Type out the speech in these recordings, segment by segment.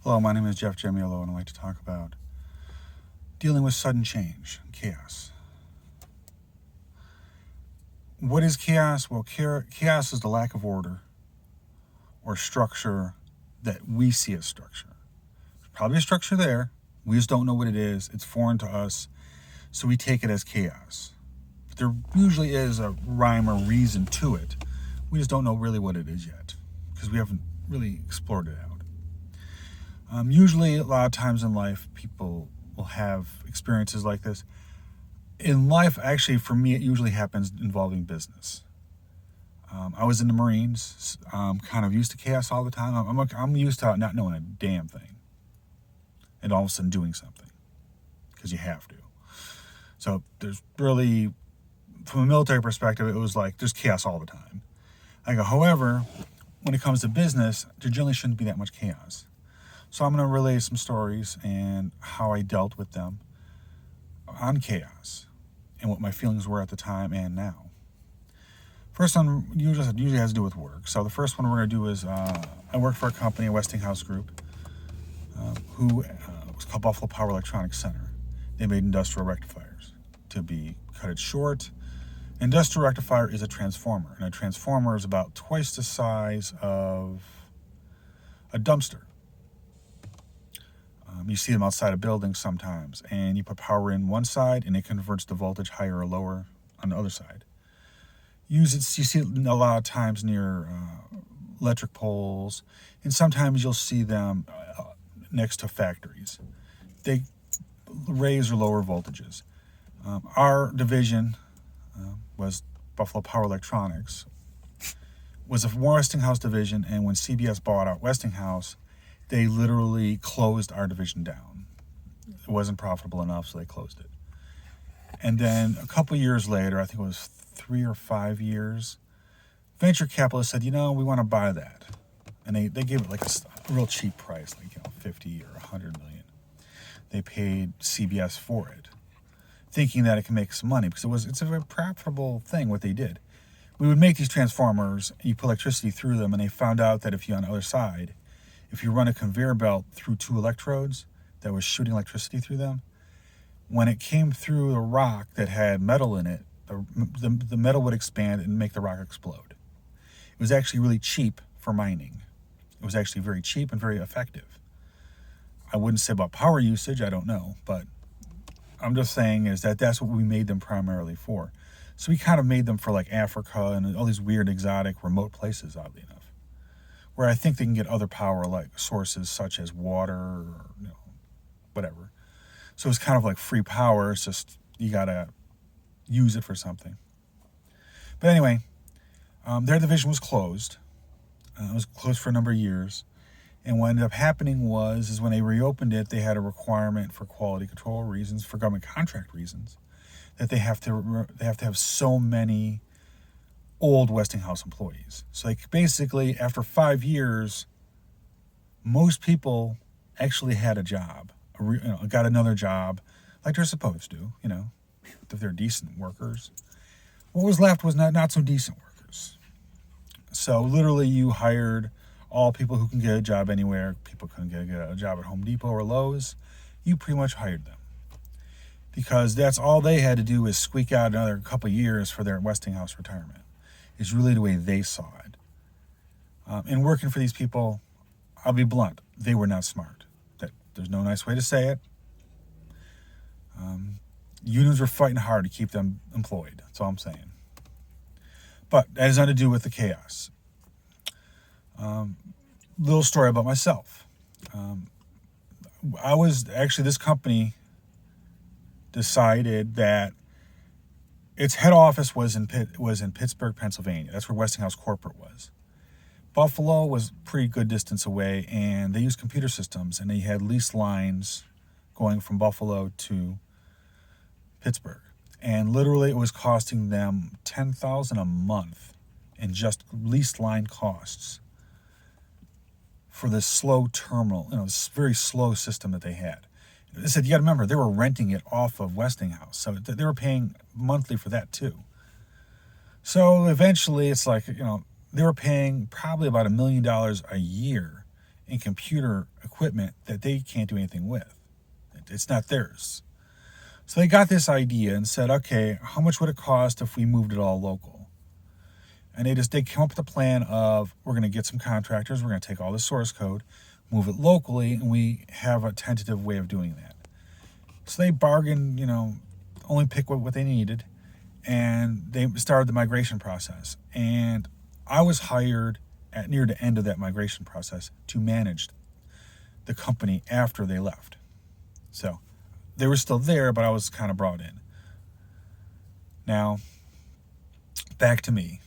Hello, my name is Jeff Jamiolo, and I'd like to talk about dealing with sudden change, chaos. What is chaos? Well, chaos is the lack of order or structure that we see as structure. There's probably a structure there. We just don't know what it is. It's foreign to us, so we take it as chaos. But there usually is a rhyme or reason to it. We just don't know really what it is yet because we haven't really explored it out. Usually, a lot of times in life, people will have experiences like this. In life, actually, for me, it usually happens involving business. I was in the Marines, kind of used to chaos all the time. I'm used to not knowing a damn thing and all of a sudden doing something because you have to. So there's really, from a military perspective, it was like there's chaos all the time. However, when it comes to business, there generally shouldn't be that much chaos. So I'm going to relay some stories and how I dealt with them on chaos and what my feelings were at the time and now. First one usually has to do with work. So the first one we're going to do is I work for a company, a Westinghouse Group, who was called Buffalo Power Electronics Center. They made industrial rectifiers. To cut it short, an industrial rectifier is a transformer, and a transformer is about twice the size of a dumpster. You see them outside of buildings sometimes, and you put power in one side, and it converts the voltage higher or lower on the other side. You see it a lot of times near electric poles, and sometimes you'll see them next to factories. They raise or lower voltages. Our division was Buffalo Power Electronics, was a Westinghouse division, and when CBS bought out Westinghouse, they literally closed our division down. It wasn't profitable enough, so they closed it. And then a couple years later, I think it was 3 or 5 years, venture capitalists said, we want to buy that. And they gave it like a real cheap price, 50 or 100 million. They paid CBS for it, thinking that it can make some money because it's a very profitable thing what they did. We would make these transformers, and you put electricity through them, and they found out that if you on the other side, if you run a conveyor belt through 2 electrodes that was shooting electricity through them, when it came through a rock that had metal in it, the metal would expand and make the rock explode. It was actually really cheap for mining. It was actually very cheap and very effective. I wouldn't say about power usage, I don't know, but I'm just saying is that's what we made them primarily for. So we kind of made them for Africa and all these weird, exotic, remote places, oddly enough, where I think they can get other power sources such as water or whatever. So it's kind of like free power. It's just you gotta use it for something. But anyway, their division was closed. It was closed for a number of years, and what ended up happening is when they reopened it, they had a requirement for quality control reasons, for government contract reasons, that they have to have so many old Westinghouse employees. So basically, after 5 years, most people actually had a job, got another job like they're supposed to, if they're decent workers. What was left was not so decent workers. So literally you hired all people who can get a job anywhere. People couldn't get a job at Home Depot or Lowe's. You pretty much hired them because that's all they had to do is squeak out another couple of years for their Westinghouse retirement. Is really the way they saw it. And working for these people, I'll be blunt, they were not smart. There's no nice way to say it. Unions were fighting hard to keep them employed. That's all I'm saying. But that has nothing to do with the chaos. Little story about myself. This company decided that its head office was in Pittsburgh, Pennsylvania. That's where Westinghouse corporate was. Buffalo was a pretty good distance away, and they used computer systems, and they had leased lines going from Buffalo to Pittsburgh. And literally, it was costing them $10,000 a month in just leased line costs for this slow terminal, this very slow system that they had. They said, you got to remember, they were renting it off of Westinghouse, so they were paying monthly for that too. So eventually, it's they were paying probably about $1 million a year in computer equipment that they can't do anything with. It's not theirs. So they got this idea and said, okay, how much would it cost if we moved it all local? And they came up with a plan of, we're going to get some contractors, we're going to take all the source code, move it locally, and we have a tentative way of doing that. So they bargained, only pick what they needed, and they started the migration process. And I was hired at near the end of that migration process to manage the company after they left. So they were still there, but I was kind of brought in. Now, back to me.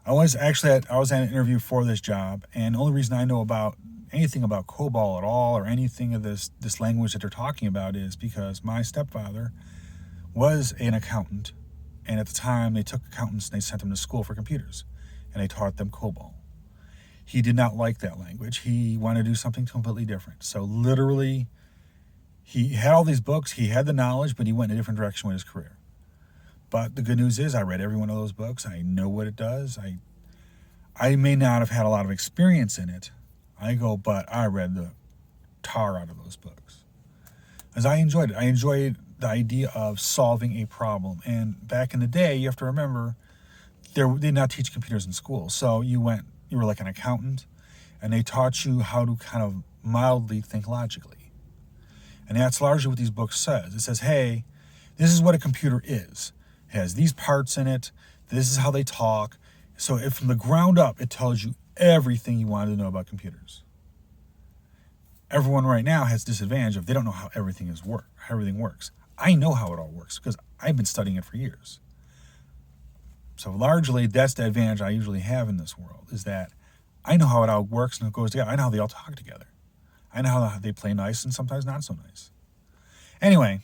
I was at an interview for this job, and the only reason I know about anything about COBOL at all, or anything of this language that they're talking about, is because my stepfather was an accountant, and at the time they took accountants and they sent them to school for computers, and they taught them COBOL. He did not like that language. He wanted to do something completely different. So literally, he had all these books, he had the knowledge, but he went in a different direction with his career. But the good news is I read every one of those books. I know what it does. I may not have had a lot of experience in it. But I read the tar out of those books. As I enjoyed it. I enjoyed the idea of solving a problem. And back in the day, you have to remember, they did not teach computers in school. So you were like an accountant, and they taught you how to kind of mildly think logically. And that's largely what these books says. It says, hey, this is what a computer is. It has these parts in it. This is how they talk. So if from the ground up, it tells you everything you wanted to know about computers. Everyone right now has disadvantage of they don't know how everything works. I know how it all works because I've been studying it for years. So largely, that's the advantage I usually have in this world, is that I know how it all works and it goes together. I know how they all talk together. I know how they play nice and sometimes not so nice. Anyway,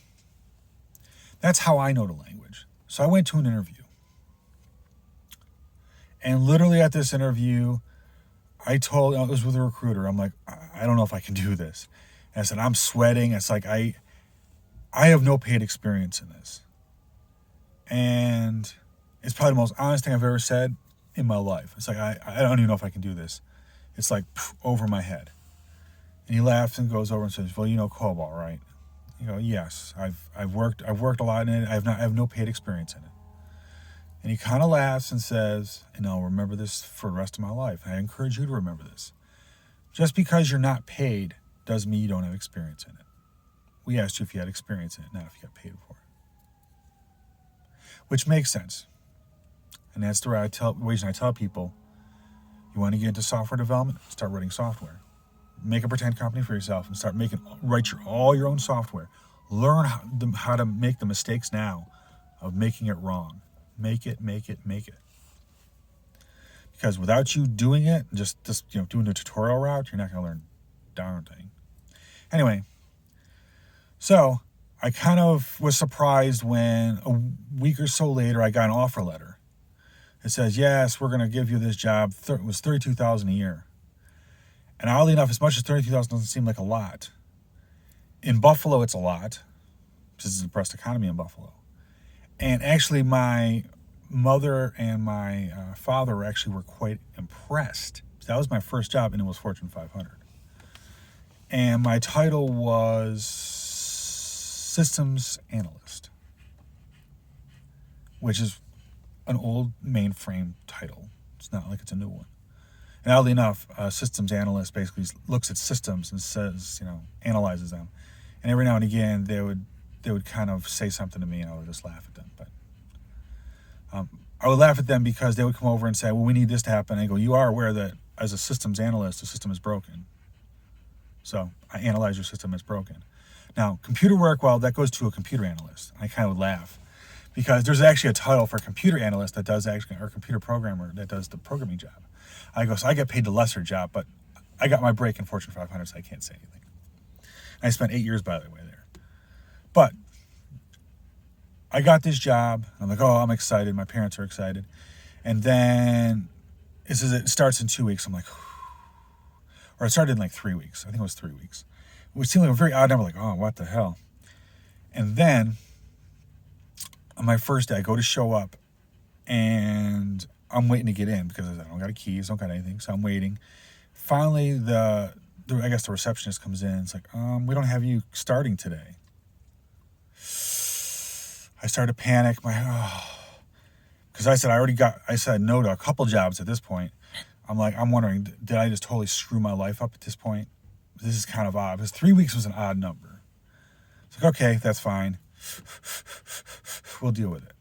that's how I know the language. So I went to an interview. And literally at this interview, it was with a recruiter. I'm like, I don't know if I can do this. And I said, I'm sweating. It's like, I have no paid experience in this. And it's probably the most honest thing I've ever said in my life. It's like, I don't even know if I can do this. It's like over my head. And he laughs and goes over and says, well, you know COBOL, right? You go, yes, I've worked a lot in it. I have no paid experience in it. And he kind of laughs and says, and I'll remember this for the rest of my life. I encourage you to remember this. Just because you're not paid doesn't mean you don't have experience in it. We asked you if you had experience in it, not if you got paid for it. Which makes sense. And that's the reason I tell people, you want to get into software development, start writing software. Make a pretend company for yourself and write all your own software. Learn how to make the mistakes now of making it wrong. Make it. Because without you doing it, just doing the tutorial route, you're not going to learn darn thing. Anyway, so I kind of was surprised when a week or so later I got an offer letter. It says, yes, we're going to give you this job. It was $32,000 a year. And oddly enough, as much as $32,000 doesn't seem like a lot, in Buffalo it's a lot. This is a depressed economy in Buffalo. And actually, my mother and my father were quite impressed. That was my first job, and it was Fortune 500. And my title was Systems Analyst, which is an old mainframe title. It's not like it's a new one. And oddly enough, a systems analyst basically looks at systems and says, analyzes them. And every now and again, they would kind of say something to me, and I would just laugh at them. But I would laugh at them because they would come over and say, well, we need this to happen. And I go, you are aware that as a systems analyst, the system is broken. So I analyze your system, it's broken. Now, computer work, well, that goes to a computer analyst. I kind of would laugh because there's actually a title for a computer analyst or computer programmer that does the programming job. So I get paid the lesser job, but I got my break in Fortune 500, so I can't say anything. I spent 8 years, by the way, there. But I got this job. I'm like, oh, I'm excited. My parents are excited. And then it says it starts in 2 weeks. I'm like, or it started in like 3 weeks. I think it was 3 weeks. Which seemed like a very odd number, like, oh, what the hell? And then on my first day, I go to show up, and I'm waiting to get in because I don't got a keys, don't got anything. So I'm waiting. finally, I guess the receptionist comes in. It's like, we don't have you starting today. I started to panic. Because I said no to a couple jobs at this point. I'm wondering, did I just totally screw my life up at this point? This is kind of odd, because 3 weeks was an odd number. It's like, okay, that's fine. We'll deal with it.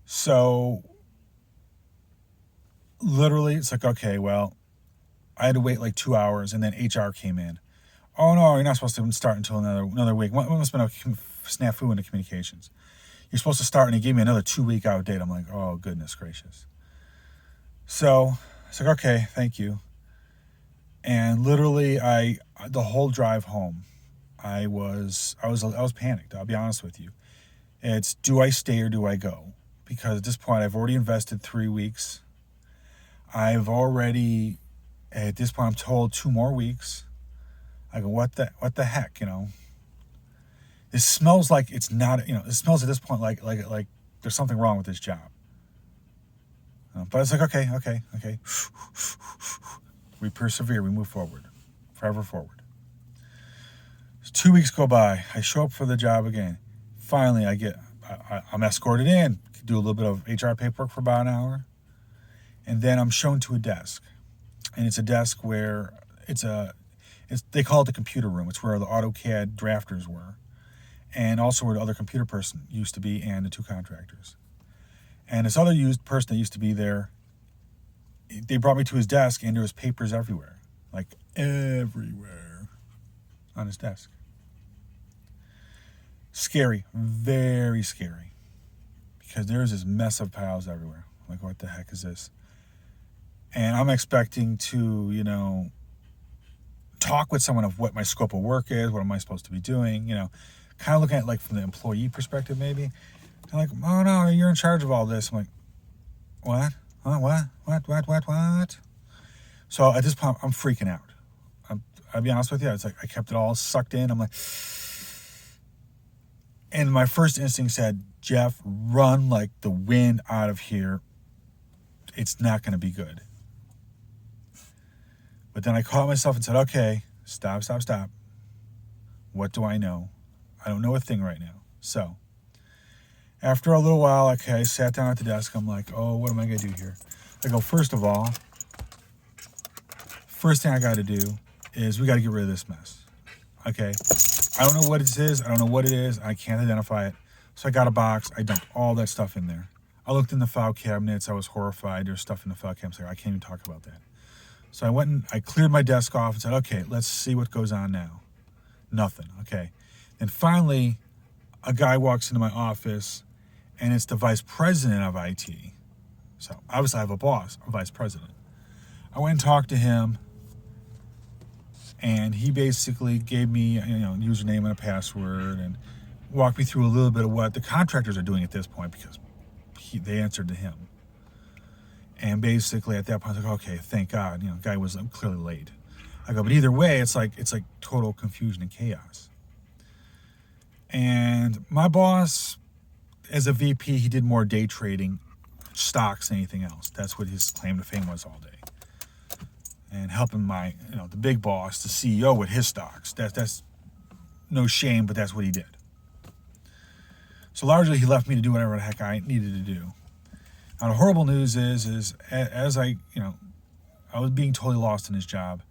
So, literally, it's like, okay, well, I had to wait like 2 hours, and then HR came in. Oh, no, you're not supposed to start until another week. What must have been a snafu in the communications? You're supposed to start, and he gave me another 2-week out date. I'm like, oh, goodness gracious. So, it's like, okay, thank you. And literally, the whole drive home, I was panicked. I'll be honest with you. It's, do I stay or do I go? Because at this point, I've already invested 3 weeks. At this point, I'm told 2 more weeks. I go, what the heck, This smells like it's not, it smells at this point like there's something wrong with this job. But it's like, okay. We persevere, we move forward, forever forward. So 2 weeks go by. I show up for the job again. Finally, I'm escorted in, do a little bit of HR paperwork for about an hour, and then I'm shown to a desk. And it's a desk where they call it the computer room. It's where the AutoCAD drafters were, and also where the other computer person used to be, and the 2 contractors. And this other person that used to be there, they brought me to his desk, and there was papers everywhere, like everywhere on his desk. Scary, very scary, because there's this mess of piles everywhere. Like, what the heck is this? And I'm expecting to, talk with someone of what my scope of work is, what am I supposed to be doing, kind of looking at it like from the employee perspective maybe. I'm like, oh no, you're in charge of all this. I'm like, what? What? So at this point, I'm freaking out. I'll be honest with you. It's like I kept it all sucked in. I'm like, and my first instinct said, Jeff, run like the wind out of here. It's not going to be good. But then I caught myself and said, okay, stop. What do I know? I don't know a thing right now. So after a little while, I sat down at the desk. I'm like, oh, what am I going to do here? I go, first of all, first thing I got to do is we got to get rid of this mess. Okay? I don't know what it is. I don't know what it is. I can't identify it. So I got a box. I dumped all that stuff in there. I looked in the file cabinets. I was horrified. There's stuff in the file cabinets. I can't even talk about that. So I went and I cleared my desk off and said, okay, let's see what goes on now. Nothing. Okay. And finally, a guy walks into my office, and it's the vice president of IT. So obviously I have a boss, a vice president. I went and talked to him, and he basically gave me, username and a password, and walked me through a little bit of what the contractors are doing at this point, because they answered to him. And basically at that point I was like, okay, thank God, the guy was clearly late. I go, but either way, it's like total confusion and chaos. And my boss, as a VP, he did more day trading, stocks than anything else. That's what his claim to fame was all day. And helping the big boss, the CEO, with his stocks. That's no shame, but that's what he did. So largely he left me to do whatever the heck I needed to do. Now the horrible news is as I was being totally lost in his job,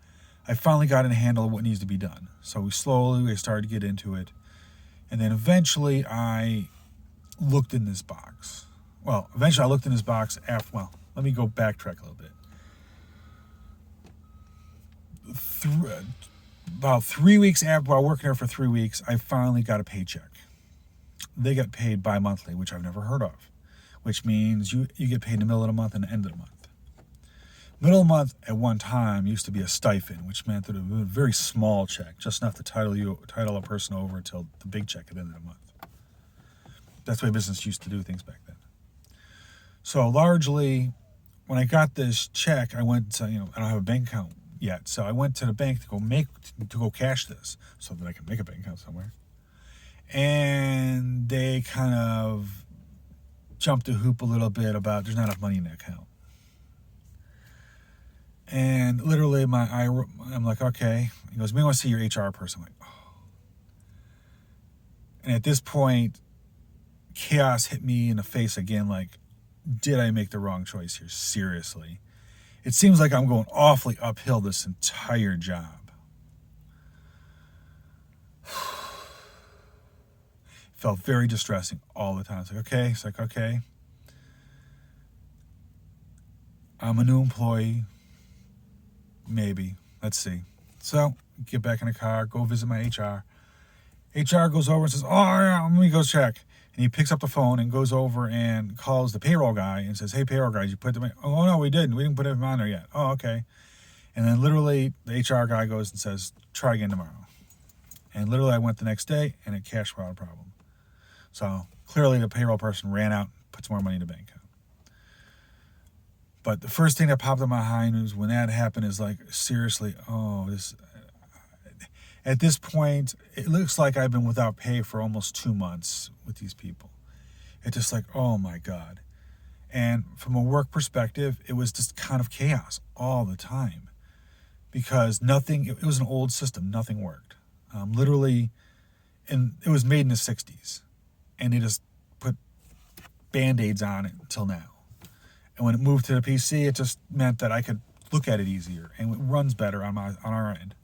I finally got in a handle of what needs to be done. So we started to get into it. And then eventually I looked in this box. Well, eventually I looked in this box let me go backtrack a little bit. About 3 weeks after, while working there for 3 weeks, I finally got a paycheck. They got paid bi-monthly, which I've never heard of, which means you get paid in the middle of the month and the end of the month. Middle of the month at one time used to be a stipend, which meant that it was a very small check, just enough to title a person over until the big check at the end of the month. That's the way business used to do things back then. So largely, when I got this check, I went to, I don't have a bank account yet, so I went to the bank to go cash this so that I can make a bank account somewhere. And they kind of jumped the hoop a little bit about there's not enough money in the account. And literally, I'm like, okay. He goes, we want to see your HR person. I'm like, oh. And at this point, chaos hit me in the face again. Like, did I make the wrong choice here? Seriously. It seems like I'm going awfully uphill this entire job. Felt very distressing all the time. It's like, okay. I'm a new employee. Maybe. Let's see. So, get back in the car, go visit my HR. HR goes over and says, oh, yeah, let me go check. And he picks up the phone and goes over and calls the payroll guy and says, hey, payroll guy, did you put them in? Oh, no, we didn't. We didn't put him on there yet. Oh, okay. And then literally the HR guy goes and says, try again tomorrow. And literally I went the next day and it cashed without a problem. So clearly the payroll person ran out, put some more money in the bank account. But the first thing that popped in my mind was when that happened is like, seriously, at this point, it looks like I've been without pay for almost 2 months with these people. It's just like, oh my God. And from a work perspective, it was just kind of chaos all the time because it was an old system. Nothing worked. Literally, and it was made in the 60s and they just put Band-Aids on it until now. And when it moved to the PC, it just meant that I could look at it easier and it runs better on our end.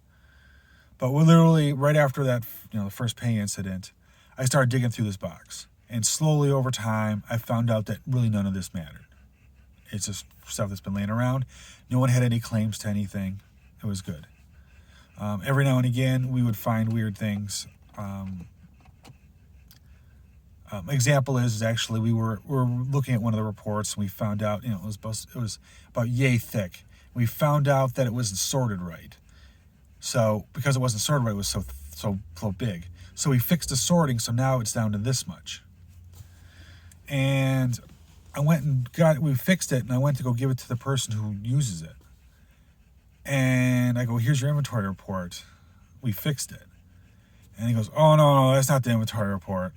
But we're literally right after that, the first pay incident, I started digging through this box. And slowly over time, I found out that really none of this mattered. It's just stuff that's been laying around. No one had any claims to anything. It was good. Every now and again, we would find weird things. Example is actually we were looking at one of the reports and we found out it was about yay thick. We found out that it wasn't sorted right. So because it wasn't sorted right, it was so big. So we fixed the sorting, so now it's down to this much. And I went and we fixed it, and I went to go give it to the person who uses it. And I go, here's your inventory report. We fixed it. And he goes, oh, no, that's not the inventory report.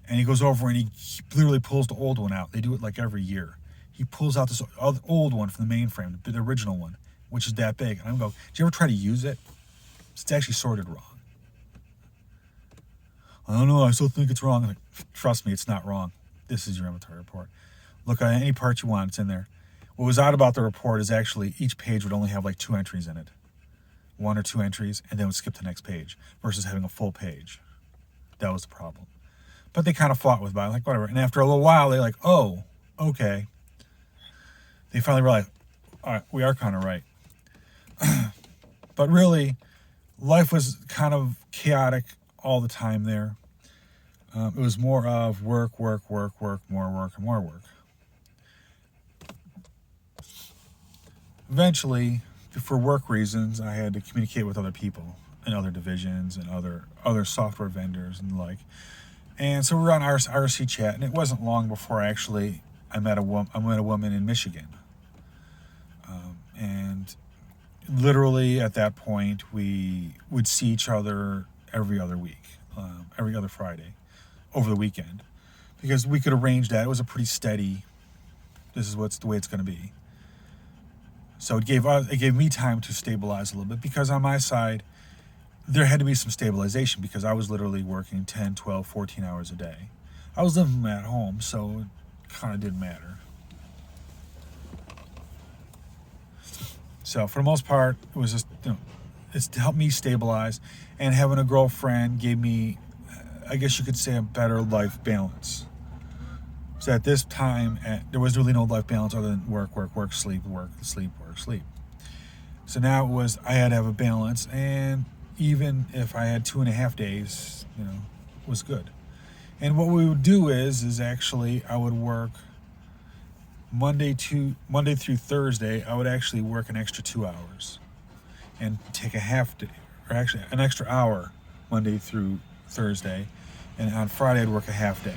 And he goes over and he literally pulls the old one out. They do it like every year. He pulls out this old one from the mainframe, the original one, which is that big. And I'm going, did you ever try to use it? It's actually sorted wrong. I don't know, I still think it's wrong. I'm like, trust me, it's not wrong. This is your inventory report. Look at any part you want, it's in there. What was odd about the report is actually each page would only have like 2 entries in it. 1 or 2 entries, and then would skip to the next page versus having a full page. That was the problem. But they kind of fought with it, like whatever. And after a little while, they're like, oh, okay. They finally realized, all right, we are kind of right. But really, life was kind of chaotic all the time there. It was more of work, more work, and more work. Eventually, for work reasons, I had to communicate with other people in other divisions and other software vendors and the like. And so we were on RC chat, and it wasn't long before I met a woman in Michigan. And literally at that point, we would see each other every other week, every other Friday, over the weekend, because we could arrange that. It was a pretty steady, this is the way it's going to be. So it gave me time to stabilize a little bit, because on my side, there had to be some stabilization, because I was literally working 10, 12, 14 hours a day. I was living at home, so it kind of didn't matter. So for the most part, it was just, it's to help me stabilize, and having a girlfriend gave me, I guess you could say, a better life balance. So at this time, there was really no life balance other than work, sleep. So now it was, I had to have a balance, and even if I had 2.5 days, was good. And what we would do is actually I would work Monday through Thursday. I would actually work an extra 2 hours and take a half day, or actually an extra hour Monday through Thursday, and on Friday I'd work a half day.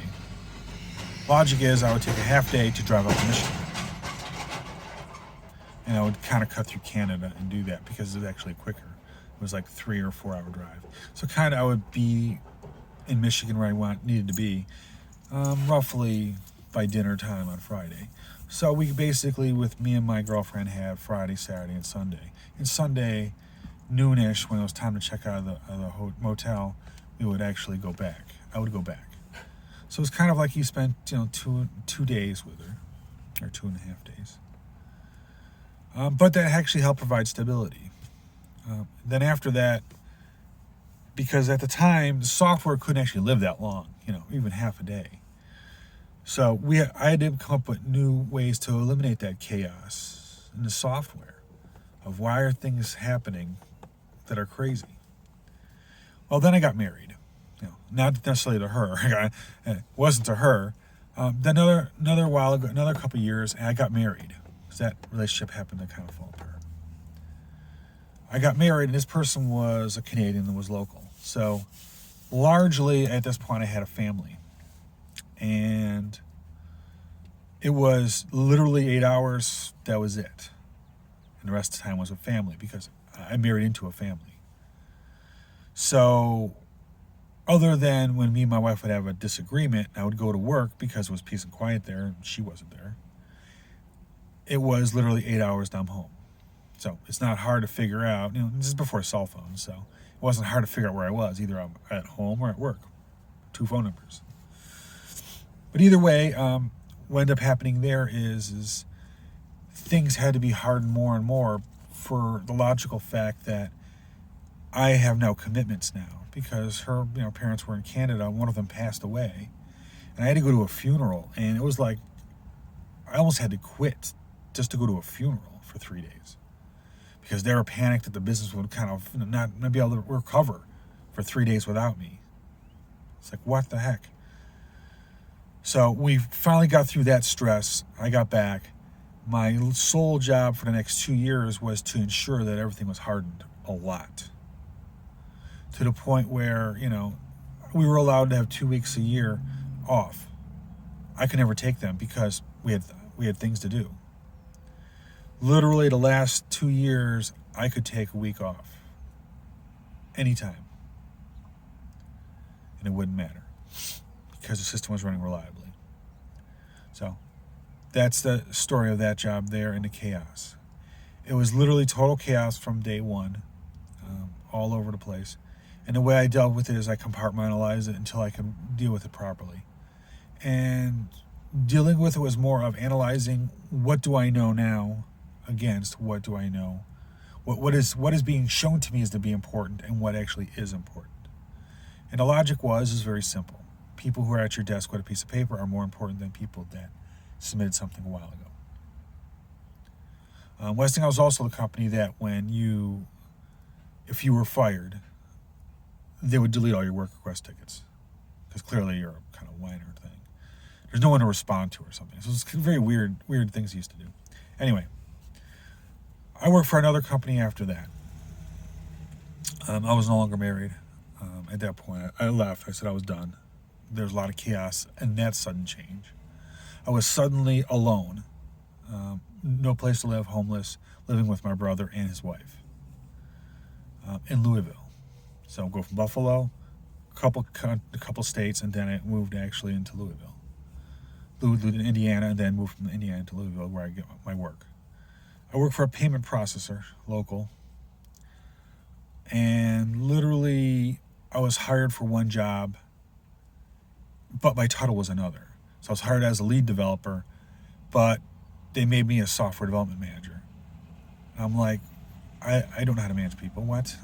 Logic is I would take a half day to drive up to Michigan, and I would kind of cut through Canada and do that because it was actually quicker. It was like 3 or 4 hour drive. So I would be in Michigan where I needed to be, roughly by dinner time on Friday. So we basically, with me and my girlfriend, had Friday, Saturday, and Sunday. And Sunday, noonish, when it was time to check out of the motel, we would actually go back. I would go back. So it's kind of like you spent, two days with her, or 2.5 days. But that actually helped provide stability. Then after that, because at the time, the software couldn't actually live that long, even half a day. So I had to come up with new ways to eliminate that chaos in the software of why are things happening that are crazy. Well, then I got married. Not necessarily to her. It wasn't to her. Then another while ago, another couple of years, I got married. Because that relationship happened to kind of fall apart. I got married, and this person was a Canadian and was local. So largely at this point, I had a family. And it was literally 8 hours. That was it. And the rest of the time was with family because I married into a family. So other than when me and my wife would have a disagreement, I would go to work because it was peace and quiet there and she wasn't there. It was literally 8 hours and I'm home. So it's not hard to figure out. This is before cell phones, so it wasn't hard to figure out where I was. Either I'm at home or at work. 2 phone numbers. But either way, what ended up happening there is things had to be hardened more and more for the logical fact that I have no commitments now because her parents were in Canada. One of them passed away. And I had to go to a funeral. And it was like I almost had to quit just to go to a funeral for 3 days. Because they were panicked that the business would kind of not be able to recover for 3 days without me. It's like, what the heck? So we finally got through that stress. I got back. My sole job for the next 2 years was to ensure that everything was hardened a lot. To the point where, we were allowed to have 2 weeks a year off. I could never take them because we had things to do. Literally the last 2 years, I could take a week off. Anytime. And it wouldn't matter. Because the system was running reliably. So that's the story of that job there and the chaos. It was literally total chaos from day one, all over the place. And the way I dealt with it is I compartmentalized it until I could deal with it properly. And dealing with it was more of analyzing what do I know now against what do I know. What is being shown to me is to be important and what actually is important. And the logic is very simple. People who are at your desk with a piece of paper are more important than people that submitted something a while ago. Westinghouse was also the company that if you were fired, they would delete all your work request tickets. Because clearly you're a kind of whiner thing. There's no one to respond to or something. So it's very weird things he used to do. Anyway, I worked for another company after that. I was no longer married. At that point, I left. I said I was done. There was a lot of chaos and that sudden change. I was suddenly alone. No place to live, homeless, living with my brother and his wife in Louisville. So I'll go from Buffalo, a couple states, and then I moved actually into Louisville, Indiana, and then moved from Indiana to Louisville where I get my work. I work for a payment processor, local, and literally I was hired for one job, but my title was another. So I was hired as a lead developer, but they made me a software development manager. And I'm like, I don't know how to manage people. What?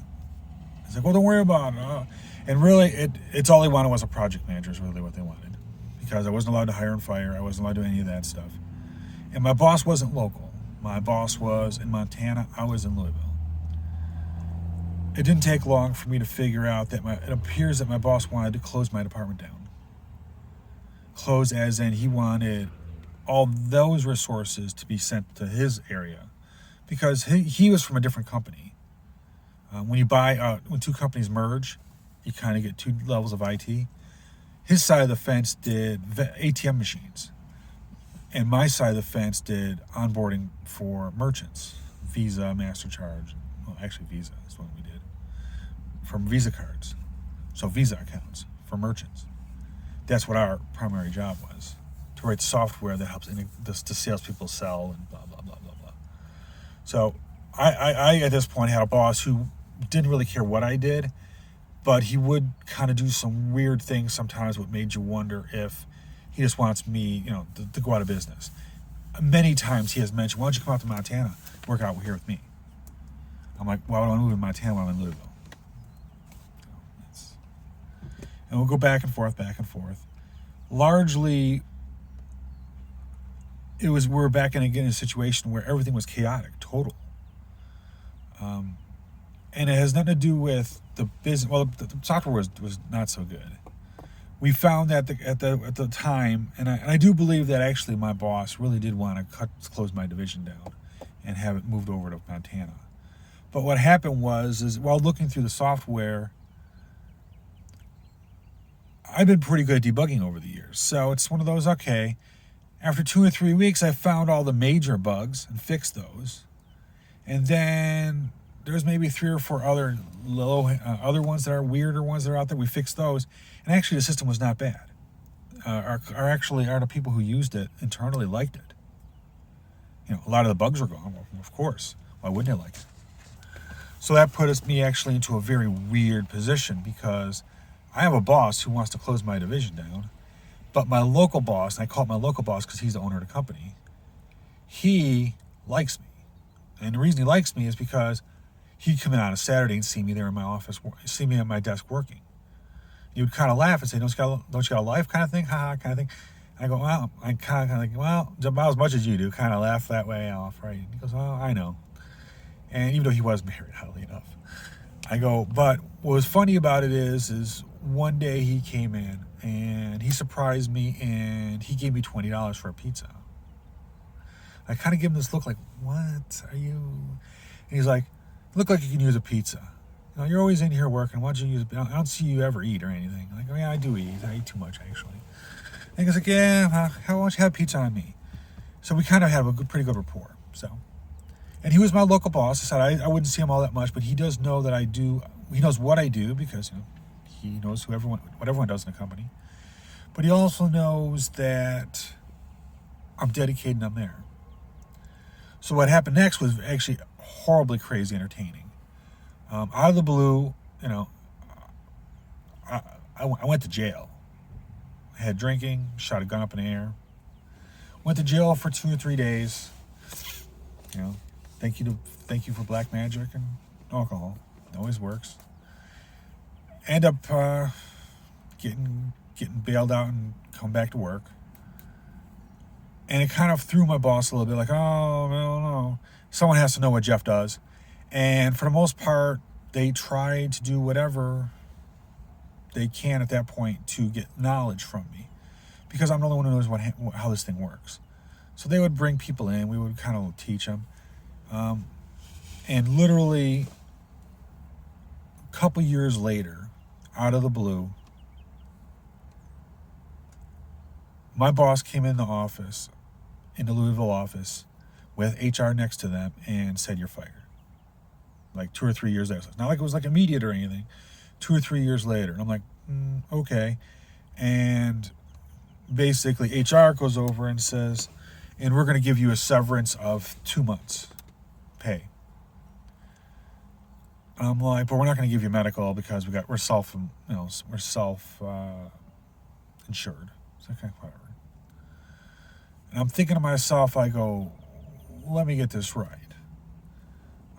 It's like, well, don't worry about it. And really, it's all they wanted was a project manager is really what they wanted. Because I wasn't allowed to hire and fire. I wasn't allowed to do any of that stuff. And my boss wasn't local. My boss was in Montana. I was in Louisville. It didn't take long for me to figure out that it appears that my boss wanted to close my department down. Close as in he wanted all those resources to be sent to his area. Because he was from a different company. When two companies merge, you kind of get two levels of IT. His side of the fence did ATM machines. And my side of the fence did onboarding for merchants. Visa, MasterCard. Well, actually Visa is what we did. From Visa cards. So Visa accounts for merchants. That's what our primary job was, to to write software that helps the salespeople sell and blah, blah, blah, blah, blah. So I at this point had a boss who didn't really care what I did, but he would kind of do some weird things sometimes, what made you wonder if he just wants me, to go out of business. Many times he has mentioned, why don't you come out to Montana, work out here with me? I'm like, why would I move to Montana when I'm in Louisville? And we'll go back and forth. Largely, we're back again in a situation where everything was chaotic, total. And it has nothing to do with the business. Well, the software was not so good. We found that at the time, and I do believe that actually my boss really did want to close my division down and have it moved over to Montana. But what happened is while looking through the software, I've been pretty good at debugging over the years. So it's one of those, okay, after 2 or 3 weeks, I found all the major bugs and fixed those. And then there's maybe 3 or 4 other other ones that are weirder ones that are out there. We fixed those. And actually the system was not bad. The people who used it internally liked it. A lot of the bugs were gone, well, of course. Why wouldn't they like it? So that put me actually into a very weird position because I have a boss who wants to close my division down, but my local boss, and I call it my local boss because he's the owner of the company, he likes me. And the reason he likes me is because he'd come in on a Saturday and see me there in my office, see me at my desk working. He would kind of laugh and say, don't you got a life kind of thing? Ha kind of thing. I go, well, I kind of think, well, about as much as you do, kind of laugh that way off, right? He goes, oh, I know. And even though he was married, oddly enough. I go, but what was funny about it is one day he came in and he surprised me and he gave me $20 for a pizza. I kind of give him this look like, what are you? And he's like, look like you can use a pizza. You're always in here working. Why don't you use it? I don't see you ever eat or anything. I'm like, oh yeah, I do eat. I eat too much, actually. And he's like, yeah, how don't you have pizza on me? So we kind of had a pretty good rapport. And he was my local boss. I said I wouldn't see him all that much, but he does know that I do. He knows what I do because he knows what everyone does in the company. But he also knows that I'm dedicated and I'm there. So what happened next was actually horribly crazy entertaining. Out of the blue, I went to jail. I had drinking, shot a gun up in the air. Went to jail for 2 or 3 days. Thank you for black magic and alcohol. It always works. End up getting bailed out and come back to work. And it kind of threw my boss a little bit, like, oh, no. Someone has to know what Jeff does. And for the most part, they try to do whatever they can at that point to get knowledge from me. Because I'm the only one who knows how this thing works. So they would bring people in. We would kind of teach them. And literally a couple years later, out of the blue, my boss came in the office, in the Louisville office, with HR next to them and said, you're fired. Like 2 or 3 years later. So it's not like it was like immediate or anything. 2 or 3 years later. And I'm like, okay. And basically HR goes over and says, and we're going to give you a severance of 2 months pay. And I'm like, but we're not going to give you medical because we're self insured. It's okay, whatever. And I'm thinking to myself, I go, let me get this right.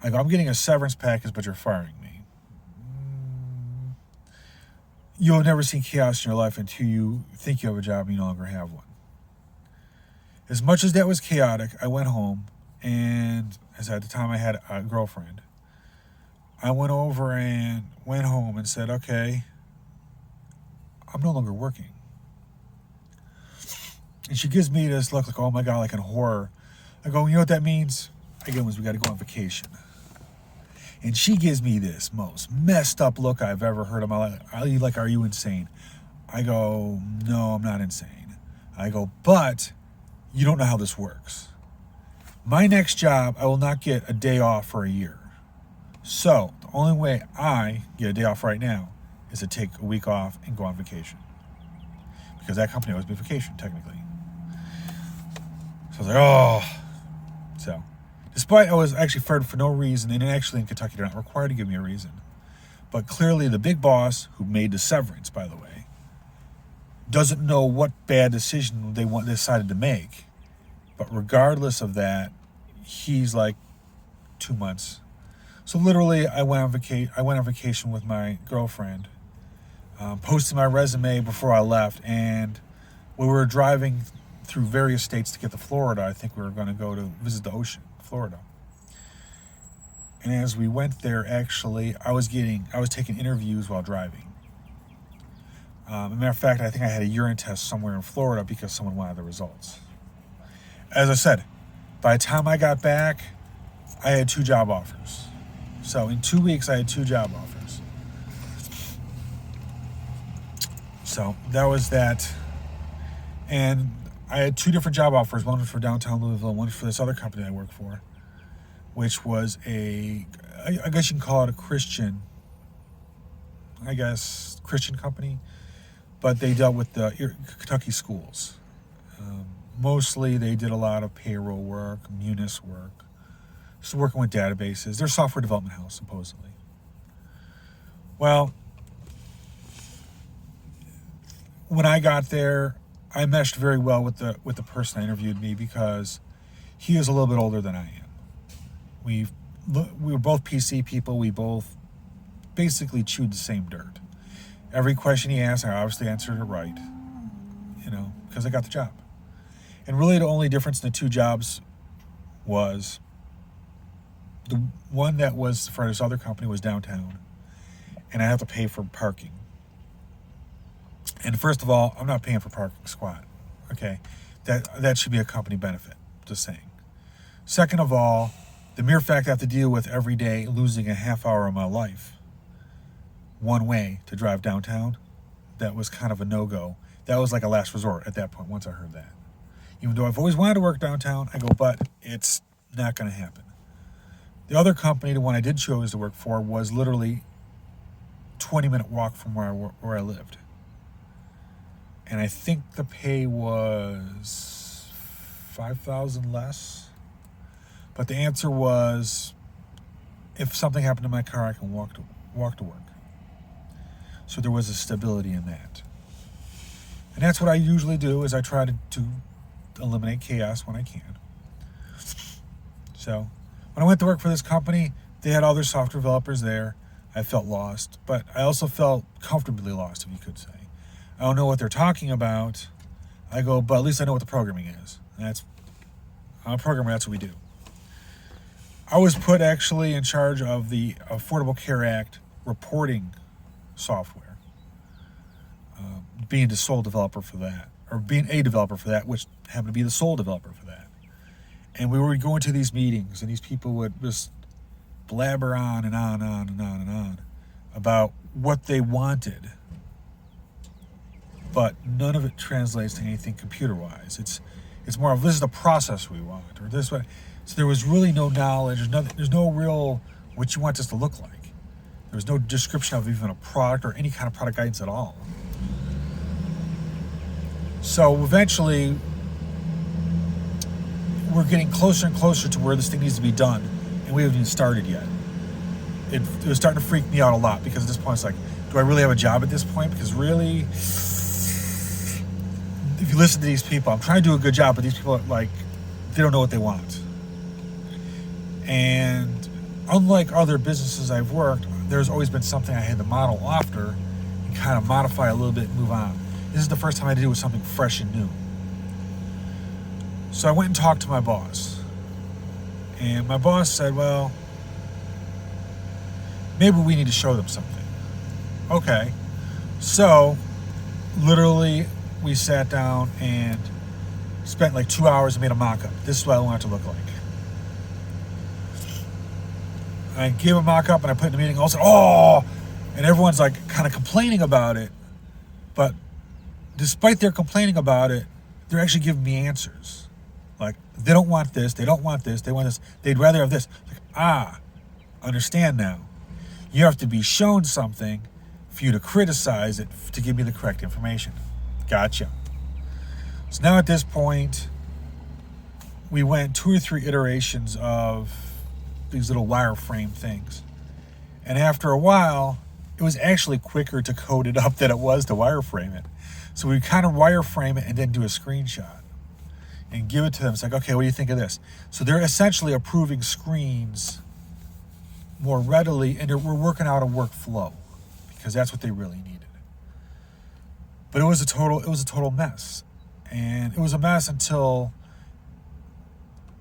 I go, I'm getting a severance package, but you're firing me. You'll have never seen chaos in your life until you think you have a job and you no longer have one. As much as that was chaotic, I went home, and as at the time I had a girlfriend, I went over and went home and said, okay, I'm no longer working. And she gives me this look like, oh my God, like in horror. I go, you know what that means? Again, was we got to go on vacation. And she gives me this most messed up look I've ever heard in my life. Like, are you insane? I go, no, I'm not insane. I go, but you don't know how this works. My next job, I will not get a day off for a year. So the only way I get a day off right now is to take a week off and go on vacation. Because that company owes me vacation, technically. So I was like, oh. So, despite I was actually fired for no reason, and actually in Kentucky they're not required to give me a reason. But clearly the big boss, who made the severance, by the way, doesn't know what bad decision they decided to make. But regardless of that, he's like 2 months. So literally, I went on vacation with my girlfriend, posted my resume before I left, and we were driving through various states to get to Florida. I think we were going to go to visit the ocean, Florida. And as we went there, actually, I was taking interviews while driving. As a matter of fact, I think I had a urine test somewhere in Florida because someone wanted the results. As I said, by the time I got back, I had 2 job offers. So in 2 weeks, I had 2 job offers. So that was that. And I had 2 different job offers. One was for downtown Louisville, one was for this other company I work for, which was I guess you can call it a Christian company, but they dealt with the Kentucky schools. Mostly they did a lot of payroll work, munis work, just working with databases. They're a software development house, supposedly. Well, when I got there, I meshed very well with the person that interviewed me because he is a little bit older than I am. We were both PC people. We both basically chewed the same dirt. Every question he asked, I obviously answered it right, because I got the job. And really the only difference in the 2 jobs was the one that was for this other company was downtown, and I have to pay for parking. And first of all, I'm not paying for parking squat. Okay, that should be a company benefit. Just saying. Second of all, the mere fact I have to deal with every day losing a half hour of my life one way to drive downtown, that was kind of a no-go. That was like a last resort at that point once I heard that. Even though I've always wanted to work downtown, I go, but it's not going to happen. The other company, the one I did choose to work for, was literally 20-minute walk from where I lived. And I think the pay was $5,000 less. But the answer was, if something happened to my car, I can walk to work. So there was a stability in that. And that's what I usually do, is I try to eliminate chaos when I can. So when I went to work for this company, they had other software developers there. I felt lost, but I also felt comfortably lost, if you could say. I don't know what they're talking about. I go, but at least I know what the programming is. I'm a programmer, that's what we do. I was put actually in charge of the Affordable Care Act reporting software, being the sole developer for that, or being a developer for that, which happened to be the sole developer for that. And we were going to these meetings, and these people would just blabber on and on and on and on and on about what they wanted, but none of it translates to anything computer-wise. It's more of, this is the process we want, or this way. So there was really no knowledge. There's no real what you want this to look like. There was no description of even a product or any kind of product guidance at all. So eventually, we're getting closer and closer to where this thing needs to be done, and we haven't even started yet. It was starting to freak me out a lot, because at this point it's like, do I really have a job at this point? Because really, if you listen to these people, I'm trying to do a good job, but these people they don't know what they want. And unlike other businesses I've worked, there's always been something I had to model after and kind of modify a little bit and move on. This is the first time I had to do with something fresh and new. So I went and talked to my boss. And my boss said, well, maybe we need to show them something. Okay. So, literally, we sat down and spent like 2 hours and made a mock-up. This is what I want it to look like. I gave a mock-up and I put it in the meeting. All said, oh! And everyone's like kind of complaining about it. But despite their complaining about it, they're actually giving me answers. Like, they don't want this, they don't want this, they want this, they'd rather have this. Like, understand now. You have to be shown something for you to criticize it to give me the correct information. Gotcha. So now at this point, we went 2 or 3 iterations of these little wireframe things. And after a while, it was actually quicker to code it up than it was to wireframe it. So we kind of wireframe it and then do a screenshot and give it to them. It's like, okay, what do you think of this? So they're essentially approving screens more readily, and we're working out a workflow because that's what they really needed. But it was a total mess. And it was a mess until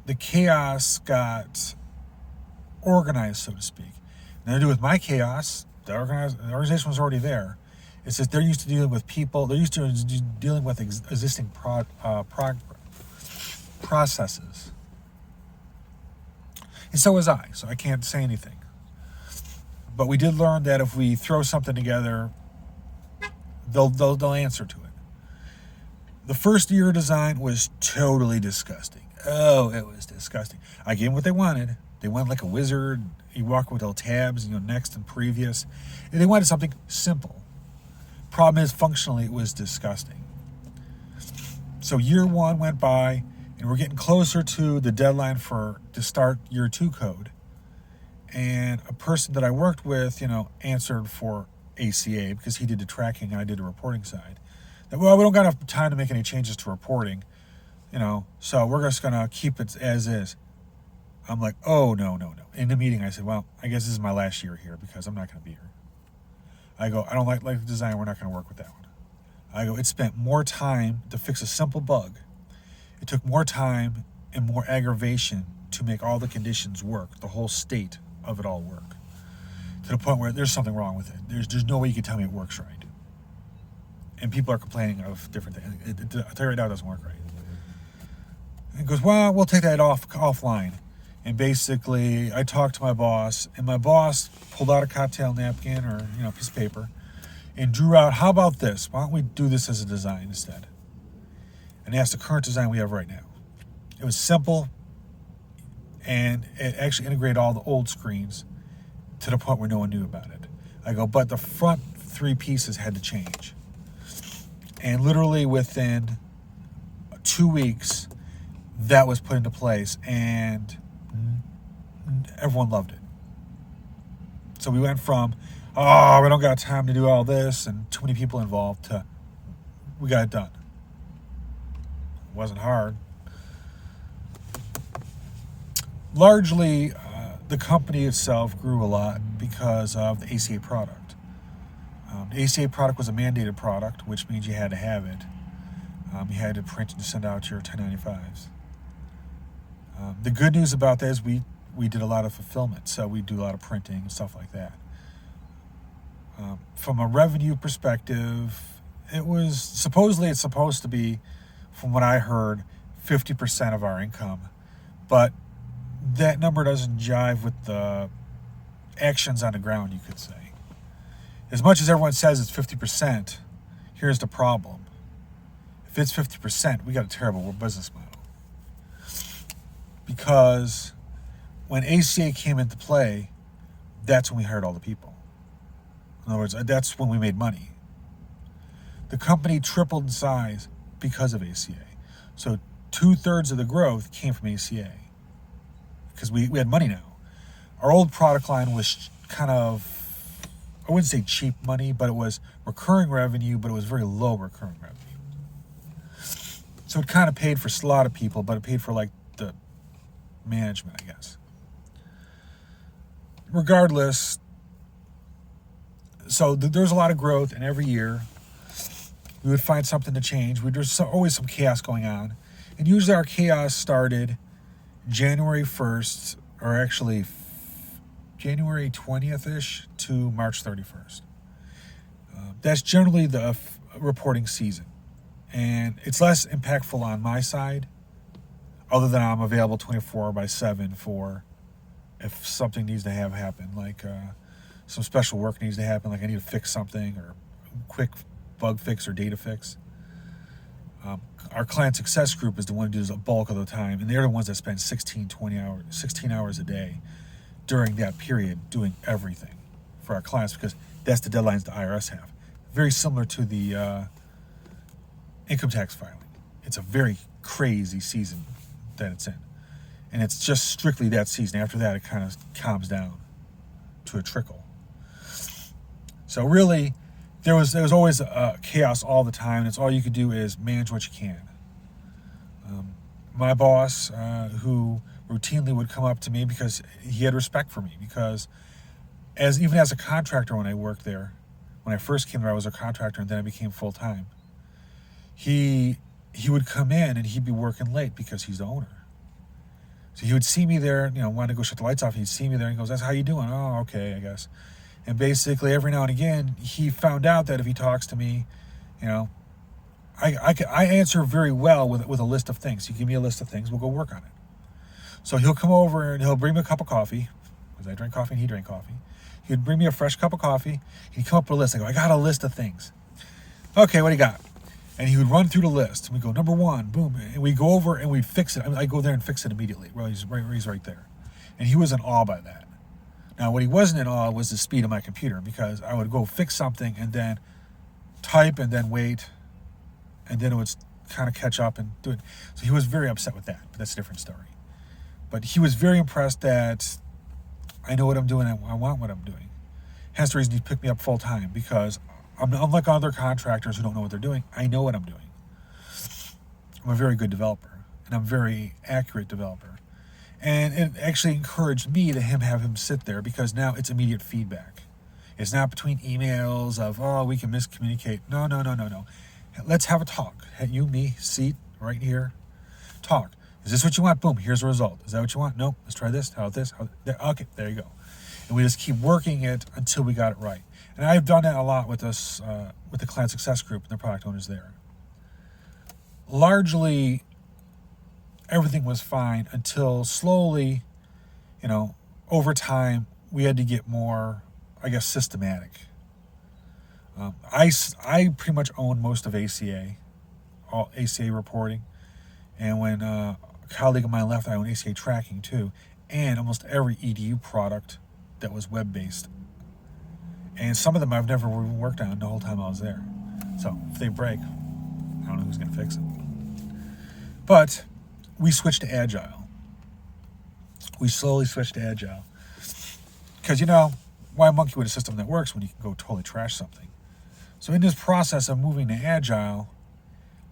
the chaos got organized, so to speak. Nothing to do with my chaos. The organization was already there. It's just they're used to dealing with people. They're used to dealing with existing processes. And so was I, so I can't say anything. But we did learn that if we throw something together, they'll answer to it. The first year of design was totally disgusting. Oh, it was disgusting. I gave them what they wanted. They wanted like a wizard. You walk with little tabs, next and previous. And they wanted something simple. Problem is, functionally, it was disgusting. So year 1 went by, and we're getting closer to the deadline to start year 2 code. And a person that I worked with, answered for ACA because he did the tracking and I did the reporting side. That, well, we don't got enough time to make any changes to reporting, so we're just going to keep it as is. I'm like, oh, no. In the meeting, I said, well, I guess this is my last year here because I'm not going to be here. I go, I don't like the design. We're not going to work with that one. I go, it spent more time to fix a simple bug. It took more time and more aggravation to make all the conditions work, the whole state of it all work, to the point where there's something wrong with it. There's no way you can tell me it works right. And people are complaining of different things. I'll tell you right now, it doesn't work right. And he goes, well, we'll take that offline. And basically, I talked to my boss, and my boss pulled out a cocktail napkin or piece of paper and drew out, how about this? Why don't we do this as a design instead? And that's the current design we have right now. It was simple, and it actually integrated all the old screens to the point where no one knew about it. I go, but the front 3 pieces had to change. And literally within 2 weeks, that was put into place, and everyone loved it. So we went from, oh, we don't got time to do all this and too many people involved, to we got it done. It wasn't hard. Largely, the company itself grew a lot because of the ACA product. The ACA product was a mandated product, which means you had to have it. You had to print and send out your 1095s. The good news about that is we did a lot of fulfillment, so we do a lot of printing and stuff like that. From a revenue perspective, it's supposed to be, from what I heard, 50% of our income, but that number doesn't jive with the actions on the ground, you could say. As much as everyone says it's 50%, here's the problem. If it's 50%, we got a terrible business model. Because when ACA came into play, that's when we hired all the people. In other words, that's when we made money. The company tripled in size because of ACA. So 2/3 of the growth came from ACA because we had money now. Our old product line was kind of, I wouldn't say cheap money, but it was recurring revenue, but it was very low recurring revenue. So it kind of paid for a lot of people, but it paid for like the management, I guess. Regardless, so there's a lot of growth, and every year we would find something to change. There's always some chaos going on. And usually our chaos started January 1st, or actually January 20th-ish to March 31st. That's generally the reporting season. And it's less impactful on my side, other than I'm available 24/7 for if something needs to happen, like some special work needs to happen, like I need to fix something, or quick bug fix or data fix. Our client success group is the one who does a bulk of the time, and they're the ones that spend 16 hours a day during that period doing everything for our clients, because that's the deadlines the IRS have. Very similar to the income tax filing. It's a very crazy season that it's in. And it's just strictly that season. After that, it kind of calms down to a trickle. So really, there was always chaos all the time. And it's all you could do is manage what you can. My boss, who routinely would come up to me because he had respect for me, because even as a contractor when I worked there, when I first came there, I was a contractor and then I became full time. He would come in and he'd be working late because he's the owner. So he would see me there, wanted to go shut the lights off. He'd see me there and he goes, "That's how you doing?" "Oh, okay, I guess." And basically every now and again, he found out that if he talks to me, I answer very well with a list of things. You give me a list of things, we'll go work on it. So he'll come over and he'll bring me a cup of coffee, because I drink coffee and he drank coffee. He'd bring me a fresh cup of coffee. He'd come up with a list. I go, "I got a list of things." "Okay, what do you got?" And he would run through the list. And we go, "Number one," boom. And we go over and we'd fix it. I go there and fix it immediately. Well, he's right there. And he was in awe by that. Now, what he wasn't in awe was the speed of my computer, because I would go fix something and then type and then wait. And then it would kind of catch up and do it. So he was very upset with that, but that's a different story. But he was very impressed that I know what I'm doing and I want what I'm doing. Hence the reason he picked me up full time, because unlike other contractors who don't know what they're doing, I know what I'm doing. I'm a very good developer, and I'm a very accurate developer. And it actually encouraged me to have him sit there, because now it's immediate feedback. It's not between emails of, "Oh, we can miscommunicate." No. Let's have a talk. You, me, seat right here. Talk. Is this what you want? Boom, here's the result. Is that what you want? No, let's try this. How this? Okay, there you go. And we just keep working it until we got it right. And I've done that a lot with us, with the client success group and the product owners there. Largely, everything was fine until slowly, over time, we had to get more, systematic. I pretty much own most of ACA, all ACA reporting. And when a colleague of mine left, I own ACA tracking too, and almost every EDU product that was web-based. And some of them I've never even worked on the whole time I was there. So if they break, I don't know who's going to fix it. But we switched to Agile. We slowly switched to Agile. Because, why monkey with a system that works when you can go totally trash something? So in this process of moving to Agile,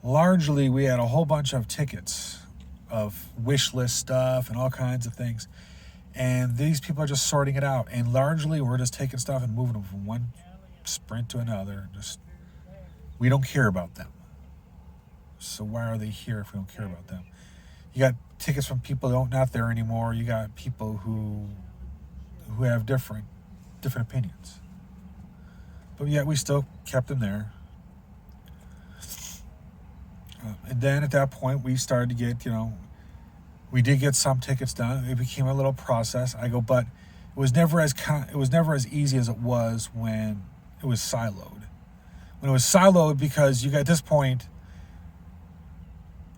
largely we had a whole bunch of tickets of wish list stuff and all kinds of things. And these people are just sorting it out. And largely we're just taking stuff and moving them from one sprint to another. We don't care about them. So why are they here if we don't care about them? You got tickets from people who not there anymore. You got people who have different opinions. But yet we still kept them there. And then at that point we started to get, we did get some tickets done. It became a little process. But it was never as easy as it was when it was siloed. When it was siloed, because at this point,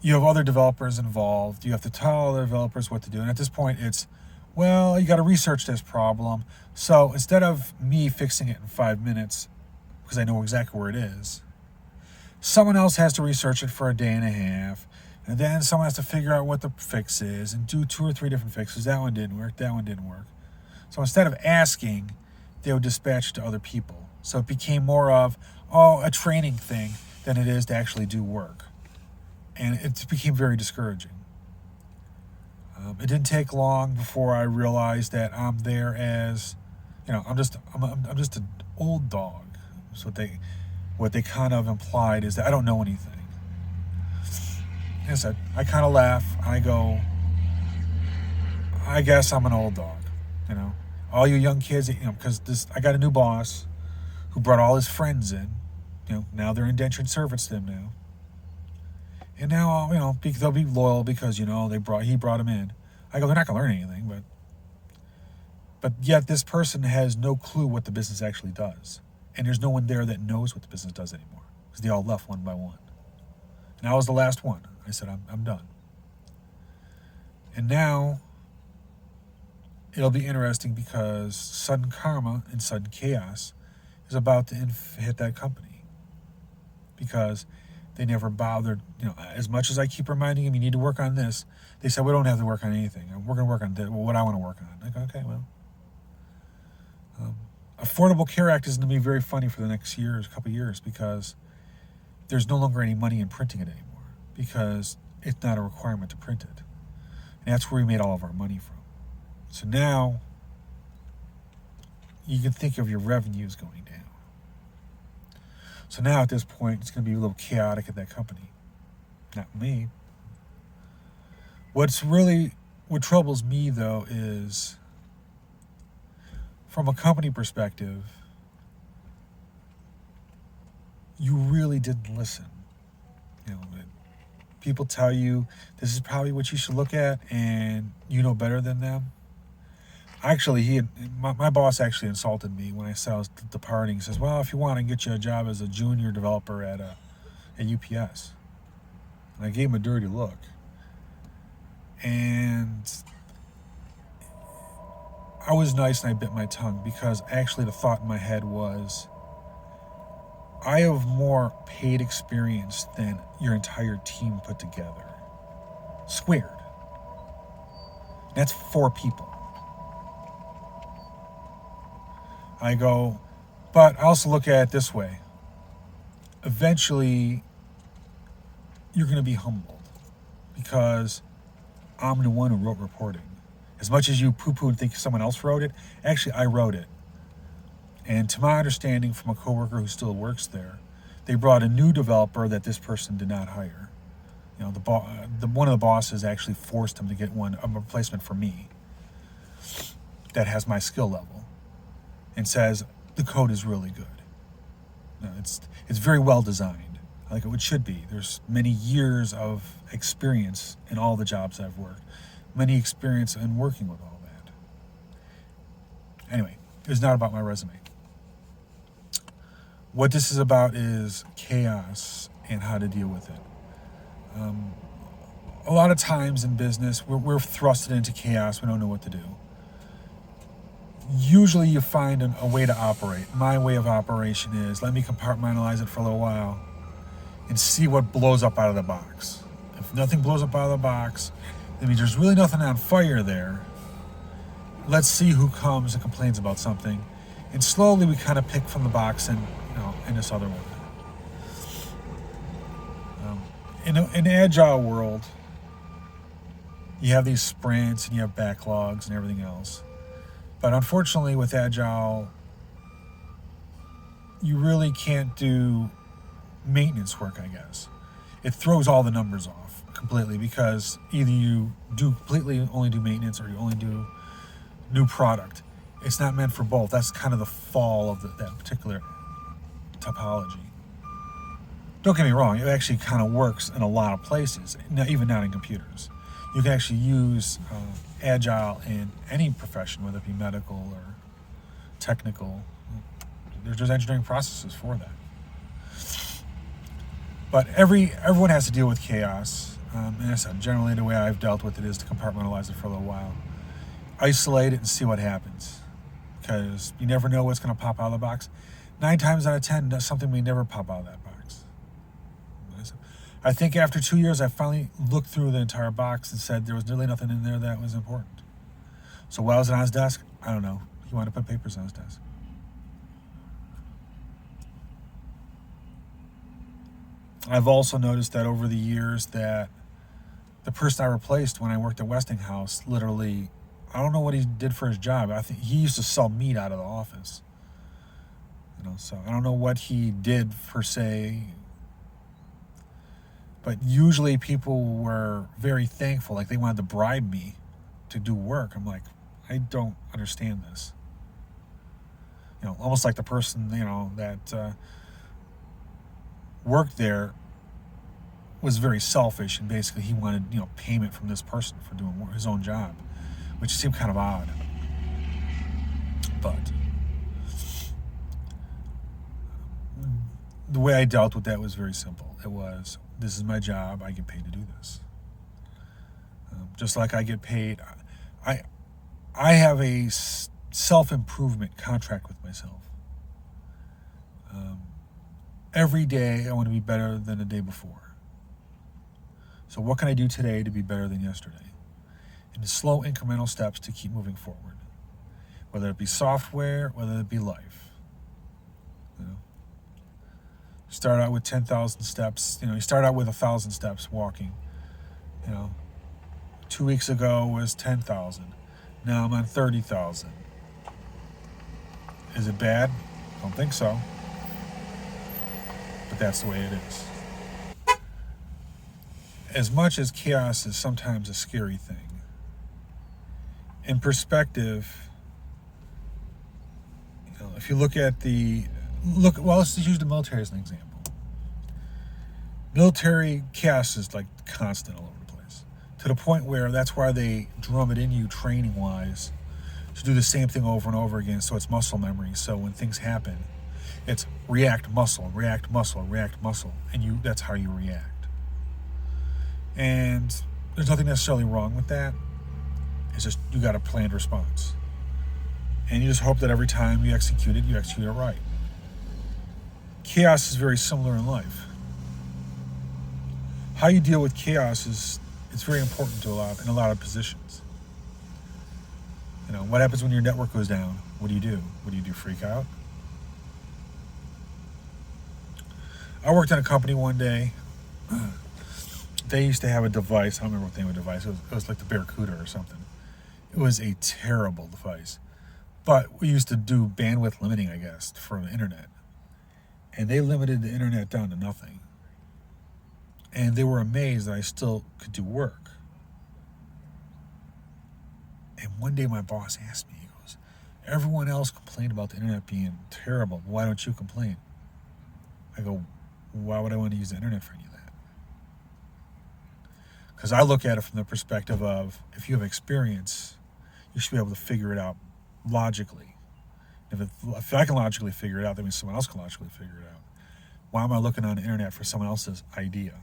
you have other developers involved. You have to tell other developers what to do. And at this point, it's, well, you got to research this problem. So instead of me fixing it in 5 minutes, because I know exactly where it is, someone else has to research it for a day and a half. And then someone has to figure out what the fix is and do 2 or 3 different fixes. That one didn't work. That one didn't work. So instead of asking, they would dispatch to other people. So it became more of, a training thing than it is to actually do work. And it became very discouraging. It didn't take long before I realized that I'm there as, I'm just an old dog. So what they kind of implied is that I don't know anything. Like I said, I kind of laugh. I go, I guess I'm an old dog. All you young kids, because I got a new boss who brought all his friends in. Now they're indentured servants to him now. And now, they'll be loyal because, he brought them in. I go, they're not going to learn anything, but yet this person has no clue what the business actually does. And there's no one there that knows what the business does anymore, because they all left one by one. And I was the last one. I said, I'm done. And now it'll be interesting, because sudden karma and sudden chaos is about to hit that company. Because They never bothered, as much as I keep reminding them, you need to work on this. They said, we don't have to work on anything. We're going to work on what I want to work on. Like, okay, well. Affordable Care Act is going to be very funny for the next couple years, because there's no longer any money in printing it anymore, because it's not a requirement to print it. And that's where we made all of our money from. So now you can think of your revenues going down. So now at this point, it's going to be a little chaotic at that company. Not me. What troubles me, though, is from a company perspective, you really didn't listen. People tell you this is probably what you should look at, and you know better than them. Actually, my boss actually insulted me when I said I was departing. He says, well, if you want, I can get you a job as a junior developer at UPS. And I gave him a dirty look. And I was nice and I bit my tongue, because actually the thought in my head was, I have more paid experience than your entire team put together. Squared. That's 4 people. I go, but I also look at it this way. Eventually, you're going to be humbled, because I'm the one who wrote reporting. As much as you poo-poo and think someone else wrote it, actually I wrote it. And to my understanding from a coworker who still works there, they brought a new developer that this person did not hire. One of the bosses actually forced him to get a replacement for me that has my skill level, and says the code is really good. It's very well designed, like it should be. There's many years of experience in all the jobs I've worked, many experience in working with all that. Anyway, it's not about my resume. What this is about is chaos and how to deal with it. A lot of times in business, we're thrusted into chaos. We don't know what to do. Usually you find a way to operate. My way of operation is, let me compartmentalize it for a little while and see what blows up out of the box. If nothing blows up out of the box, that means there's really nothing on fire there. Let's see who comes and complains about something. And slowly we kind of pick from the box and, in this other one. In an agile world, you have these sprints and you have backlogs and everything else. But unfortunately with Agile, you really can't do maintenance work, I guess. It throws all the numbers off completely, because either you only do maintenance, or you only do new product. It's not meant for both. That's kind of the fall of that particular topology. Don't get me wrong, it actually kind of works in a lot of places, even not in computers. You can actually use Agile in any profession, whether it be medical or technical. There's engineering processes for that. But everyone has to deal with chaos. And I said, generally the way I've dealt with it is to compartmentalize it for a little while. Isolate it and see what happens. Because you never know what's going to pop out of the box. 9 times out of 10, something may never pop out of that box. I think after 2 years, I finally looked through the entire box and said there was really nothing in there that was important. So why was it on his desk? I don't know. He wanted to put papers on his desk. I've also noticed that over the years that the person I replaced when I worked at Westinghouse, literally, I don't know what he did for his job. I think he used to sell meat out of the office. So I don't know what he did per se. But usually people were very thankful, like they wanted to bribe me to do work. I'm like, I don't understand this. Almost like the person, that worked there was very selfish, and basically he wanted, payment from this person for doing his own job, which seemed kind of odd. But the way I dealt with that was very simple. It was, this is my job. I get paid to do this. Just like I get paid, I have a self-improvement contract with myself. Every day I want to be better than the day before. So what can I do today to be better than yesterday? And the slow incremental steps to keep moving forward. Whether it be software, whether it be life. You know, start out with 10,000 steps. You start out with 1,000 steps walking. 2 weeks ago was 10,000. Now I'm on 30,000. Is it bad? Don't think so. But that's the way it is. As much as chaos is sometimes a scary thing, in perspective, if you look at let's just use the military as an example. Military chaos is like constant all over the place, to the point where that's why they drum it in you training-wise to do the same thing over and over again, so it's muscle memory. So when things happen, it's react muscle, react muscle, react muscle, and that's how you react. And there's nothing necessarily wrong with that. It's just you got a planned response. And you just hope that every time you execute it right. Chaos is very similar in life. How you deal with chaos it's very important in a lot of positions. What happens when your network goes down? What do you do? What do you do, freak out? I worked in a company one day. They used to have a device. I don't remember what the name of the device. It was like the Barracuda or something. It was a terrible device. But we used to do bandwidth limiting, I guess, for the internet. And they limited the internet down to nothing. And they were amazed that I still could do work. And one day my boss asked me, he goes, everyone else complained about the internet being terrible. Why don't you complain? I go, why would I want to use the internet for any of that? Because I look at it from the perspective of, if you have experience, you should be able to figure it out logically. If I can logically figure it out, that means someone else can logically figure it out. Why am I looking on the internet for someone else's idea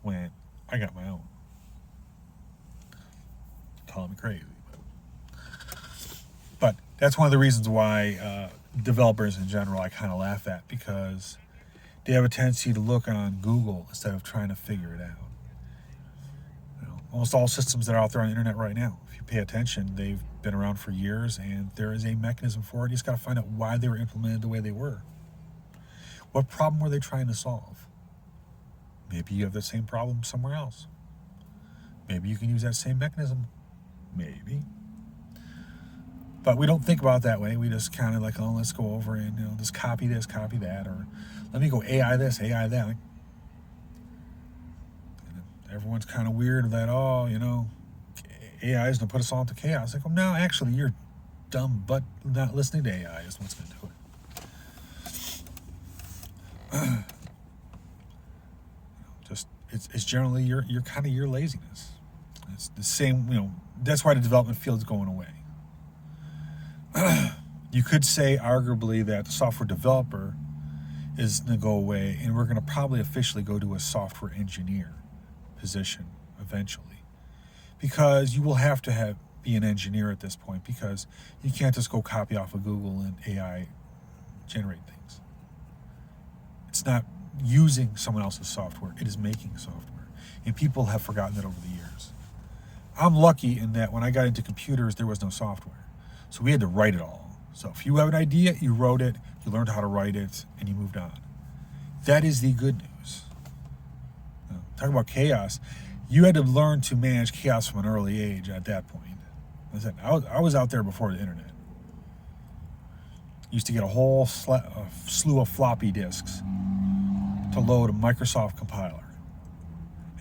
when I got my own? Call me crazy. But that's one of the reasons why developers in general I kind of laugh at, because they have a tendency to look on Google instead of trying to figure it out. Almost all systems that are out there on the internet right now, if you pay attention, they've been around for years, and there is a mechanism for it. You just got to find out why they were implemented the way they were. What problem were they trying to solve? Maybe you have the same problem somewhere else. Maybe you can use that same mechanism. Maybe. But we don't think about it that way. We just kind of like, let's go over and just copy this, copy that, or let me go AI this, AI that. And everyone's kind of weird that, AI is going to put us all into chaos. Like, no, actually, you're dumb, but not listening to AI is what's going to do it. It's generally your kind of your laziness. It's the same, that's why the development field is going away. You could say, arguably, that the software developer is going to go away, and we're going to probably officially go to a software engineer position eventually, because you will have to be an engineer at this point, because you can't just go copy off of Google and AI generate things. It's not using someone else's software, it is making software, and people have forgotten that over the years. I'm lucky in that when I got into computers, there was no software, so we had to write it all. So if you have an idea, you wrote it, you learned how to write it, and you moved on. That is the good news. Talk about chaos. You had to learn to manage chaos from an early age at that point. I was out there before the internet. Used to get a whole slew of floppy disks to load a Microsoft compiler.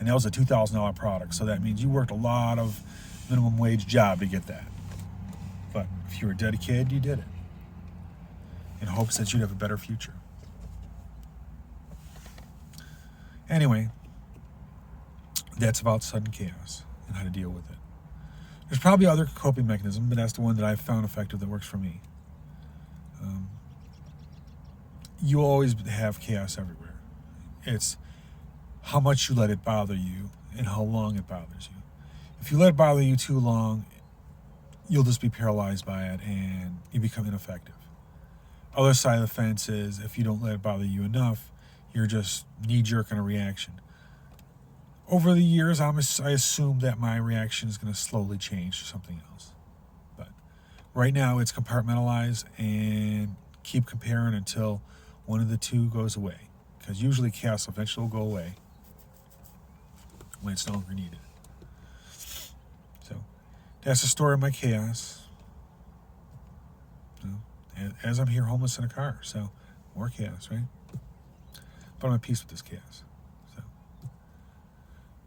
And that was a $2,000 product, so that means you worked a lot of minimum wage job to get that. But if you were dedicated, you did it, in hopes that you'd have a better future. Anyway, that's about sudden chaos and how to deal with it. There's probably other coping mechanisms, but that's the one that I've found effective that works for me. You always have chaos everywhere. It's how much you let it bother you and how long it bothers you. If you let it bother you too long, you'll just be paralyzed by it and you become ineffective. Other side of the fence is, if you don't let it bother you enough, You're just knee-jerk in a reaction. Over the years, I assume that my reaction is going to slowly change to something else. But right now, it's compartmentalized and keep comparing until one of the two goes away. Because usually chaos eventually will go away when it's no longer needed. So that's the story of my chaos. As I'm here homeless in a car. So more chaos, right? But I'm at peace with this chaos. So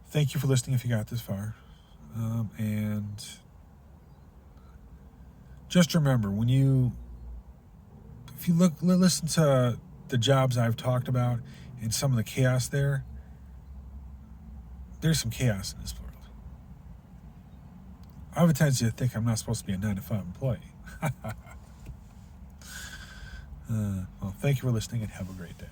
thank you for listening if you got this far. And just remember, if you listen to the jobs I've talked about and some of the chaos there's some chaos in this world. I have a tendency to think I'm not supposed to be a 9-to-5 employee. Well, thank you for listening and have a great day.